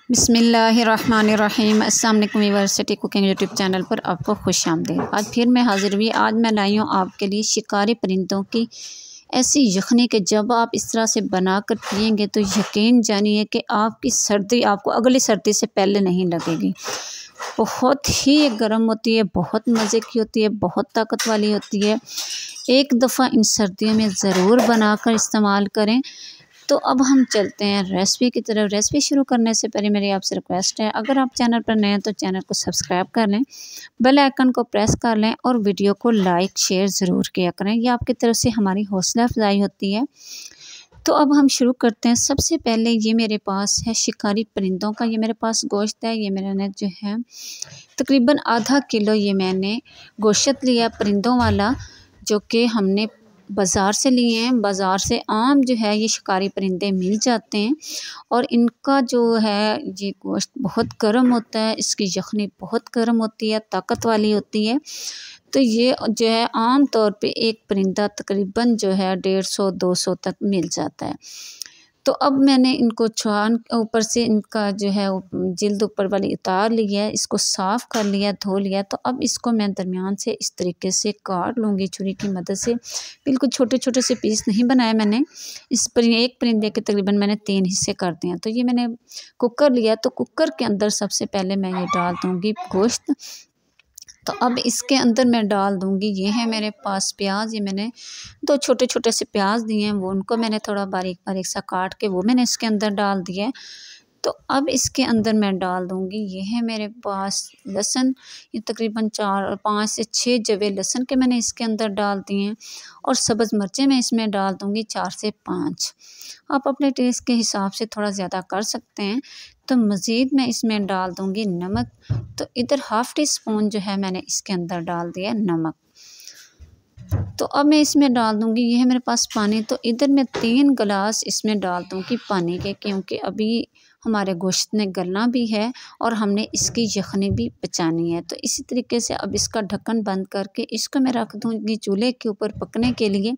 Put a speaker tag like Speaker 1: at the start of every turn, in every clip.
Speaker 1: बिस्मिल्लाहिर्रहमानिर्रहीम। अस्सलाम वालेकुम यूनिवर्सिटी कुकिंग यूट्यूब चैनल पर आपको खुश आमदीद। आज फिर मैं हाज़िर हुई। आज मैं लाई हूँ आपके लिए शिकारी परिंदों की ऐसी यखनी कि जब आप इस तरह से बनाकर पिएंगे तो यकीन जानिए कि आपकी सर्दी आपको अगली सर्दी से पहले नहीं लगेगी। बहुत ही गर्म होती है, बहुत मज़े की होती है, बहुत ताकत वाली होती है। एक दफ़ा इन सर्दियों में ज़रूर बनाकर इस्तेमाल करें। तो अब हम चलते हैं रेसिपी की तरफ। रेसिपी शुरू करने से पहले मेरी आपसे रिक्वेस्ट है, अगर आप चैनल पर नए हैं तो चैनल को सब्सक्राइब कर लें, बेल आइकन को प्रेस कर लें और वीडियो को लाइक शेयर ज़रूर किया करें। ये आपकी तरफ से हमारी हौसला अफजाई होती है। तो अब हम शुरू करते हैं। सबसे पहले ये मेरे पास है शिकारी परिंदों का, ये मेरे पास गोश्त है। ये मैंने जो है तकरीबन आधा किलो ये मैंने गोश्त लिया परिंदों वाला, जो कि हमने बाज़ार से लिए हैं। बाज़ार से आम जो है ये शिकारी परिंदे मिल जाते हैं और इनका जो है ये गोश्त बहुत गर्म होता है, इसकी यखनी बहुत गर्म होती है, ताकत वाली होती है। तो ये जो है आम तौर पे एक परिंदा तकरीबन जो है 150-200 तक मिल जाता है। तो अब मैंने इनको छान ऊपर से इनका जो है जिल्द ऊपर वाली उतार ली है, इसको साफ़ कर लिया, धो लिया। तो अब इसको मैं दरमियान से इस तरीके से काट लूँगी छुरी की मदद से। बिल्कुल छोटे-छोटे से पीस नहीं बनाए मैंने। एक परिंदे के तकरीबन मैंने 3 हिस्से कर दिए हैं। तो ये मैंने कुकर लिया, तो कुकर के अंदर सबसे पहले मैं ये डाल दूँगी गोश्त। तो अब इसके अंदर मैं डाल दूँगी, ये है मेरे पास प्याज। ये मैंने 2 छोटे-छोटे से प्याज दिए हैं, वो उनको मैंने थोड़ा बारीक-बारीक सा काट के वो मैंने इसके अंदर डाल दिया है। तो अब इसके अंदर मैं डाल दूँगी, ये है मेरे पास लहसुन। ये तकरीबन 5 से 6 जवे लहसुन के मैंने इसके अंदर डाल दिए हैं और सब्ज़ मिर्चें मैं इसमें डाल दूँगी 4 से 5। आप अपने टेस्ट के हिसाब से थोड़ा ज़्यादा कर सकते हैं। तो मज़ीद मैं इसमें डाल दूँगी नमक। तो इधर हाफ़ टी स्पून जो है मैंने इसके अंदर डाल दिया नमक। तो अब मैं इसमें डाल दूँगी, ये है मेरे पास पानी। तो इधर मैं 3 गिलास इसमें डाल दूँगी पानी के, क्योंकि अभी हमारे गोश्त ने गलना भी है और हमने इसकी यखनी भी पचानी है। तो इसी तरीके से अब इसका ढक्कन बंद करके इसको मैं रख दूँगी चूल्हे के ऊपर पकने के लिए।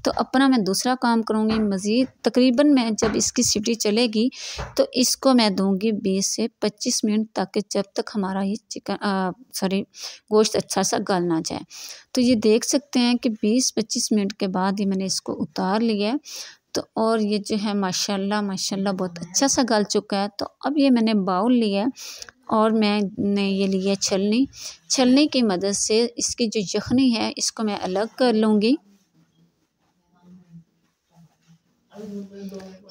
Speaker 1: तो अपना मैं दूसरा काम करूँगी। मज़ीद तकरीबन मैं जब इसकी सीटी चलेगी तो इसको मैं दूँगी 20 से 25 मिनट तक, जब तक हमारा ये गोश्त अच्छा सा गल ना जाए। तो ये देख सकते हैं कि 20-25 मिनट के बाद ये मैंने इसको उतार लिया है। तो और ये जो है माशाल्लाह माशाल्लाह बहुत अच्छा सा गल चुका है। तो अब ये मैंने बाउल लिया है और मैंने ये लिया छलनी की मदद से इसकी जो यखनी है इसको मैं अलग कर लूँगी।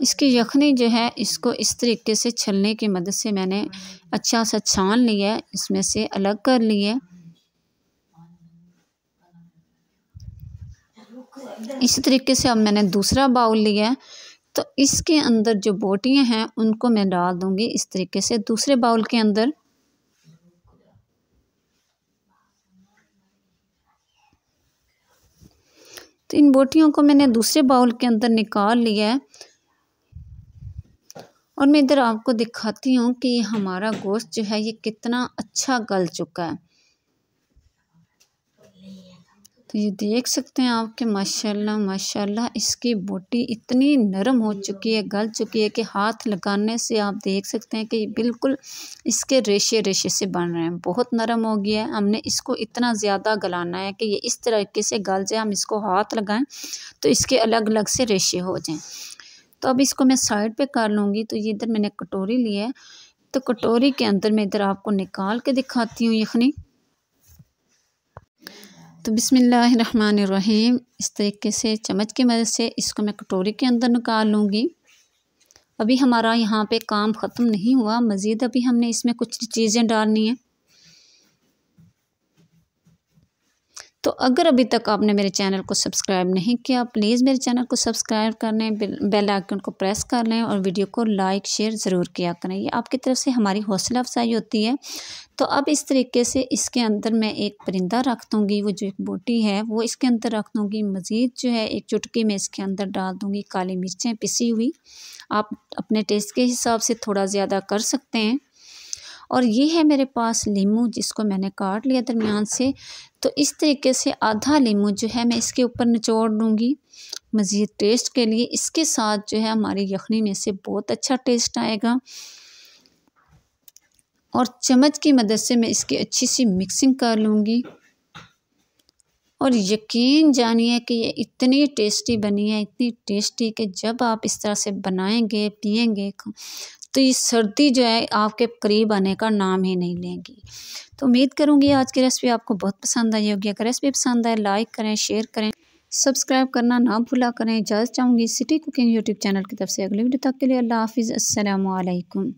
Speaker 1: इसकी यखनी जो है इसको इस तरीके से छलनी की मदद से मैंने अच्छा सा छान लिया है, इसमें से अलग कर लिया। इसी तरीके से अब मैंने दूसरा बाउल लिया है, तो इसके अंदर जो बोटियां हैं उनको मैं डाल दूंगी इस तरीके से दूसरे बाउल के अंदर। तो इन बोटियों को मैंने दूसरे बाउल के अंदर निकाल लिया है और मैं इधर आपको दिखाती हूँ कि हमारा गोश्त जो है ये कितना अच्छा गल चुका है। तो ये देख सकते हैं आप कि माशाल्लाह माशाल्लाह इसकी बोटी इतनी नरम हो चुकी है, गल चुकी है कि हाथ लगाने से आप देख सकते हैं कि ये बिल्कुल इसके रेशे रेशे से बन रहे हैं। बहुत नरम हो गया है। हमने इसको इतना ज़्यादा गलाना है कि ये इस तरीके से गल जाए, हम इसको हाथ लगाएं तो इसके अलग अलग से रेशे हो जाएं। तो अब इसको मैं साइड पे कर लूँगी। तो ये इधर मैंने कटोरी ली है, तो कटोरी के अंदर मैं इधर आपको निकाल के दिखाती हूँ यखनी। तो बिस्मिल्लाहिर्रहमानिर्रहीम, इस तरीके से चम्मच की मदद से इसको मैं कटोरी के अंदर निकाल लूँगी। अभी हमारा यहाँ पे काम ख़त्म नहीं हुआ, मज़ीद अभी हमने इसमें कुछ चीज़ें डालनी हैं। तो अगर अभी तक आपने मेरे चैनल को सब्सक्राइब नहीं किया, प्लीज़ मेरे चैनल को सब्सक्राइब कर लें, बेल आइकन को प्रेस कर लें और वीडियो को लाइक शेयर ज़रूर किया करें। ये आपकी तरफ से हमारी हौसला अफजाई होती है। तो अब इस तरीके से इसके अंदर मैं एक परिंदा रख दूँगी, वो जो एक बोटी है वो इसके अंदर रख दूँगी। मज़ीद जो है एक चुटकी में इसके अंदर डाल दूँगी काली मिर्चें पिसी हुई। आप अपने टेस्ट के हिसाब से थोड़ा ज़्यादा कर सकते हैं। और ये है मेरे पास लीमू, जिसको मैंने काट लिया दरमियान से। तो इस तरीके से आधा लीमू जो है मैं इसके ऊपर निचोड़ दूँगी मज़ीद टेस्ट के लिए। इसके साथ जो है हमारी यखनी में से बहुत अच्छा टेस्ट आएगा। और चम्मच की मदद से मैं इसकी अच्छी सी मिक्सिंग कर लूँगी। और यकीन जानिए कि ये इतनी टेस्टी बनी है, इतनी टेस्टी कि जब आप इस तरह से बनाएंगे पिएंगे तो ये सर्दी जो है आपके करीब आने का नाम ही नहीं लेंगी। तो उम्मीद करूँगी आज की रेसिपी आपको बहुत पसंद आई होगी। अगर रेसिपी पसंद आए लाइक करें, शेयर करें, सब्सक्राइब करना ना भूला करें। इजाज़त चाहूँगी सिटी कुकिंग यूट्यूब चैनल की तरफ से। अगली वीडियो तक के लिए अल्लाह हाफिज़, अस्सलामु अलैकुम।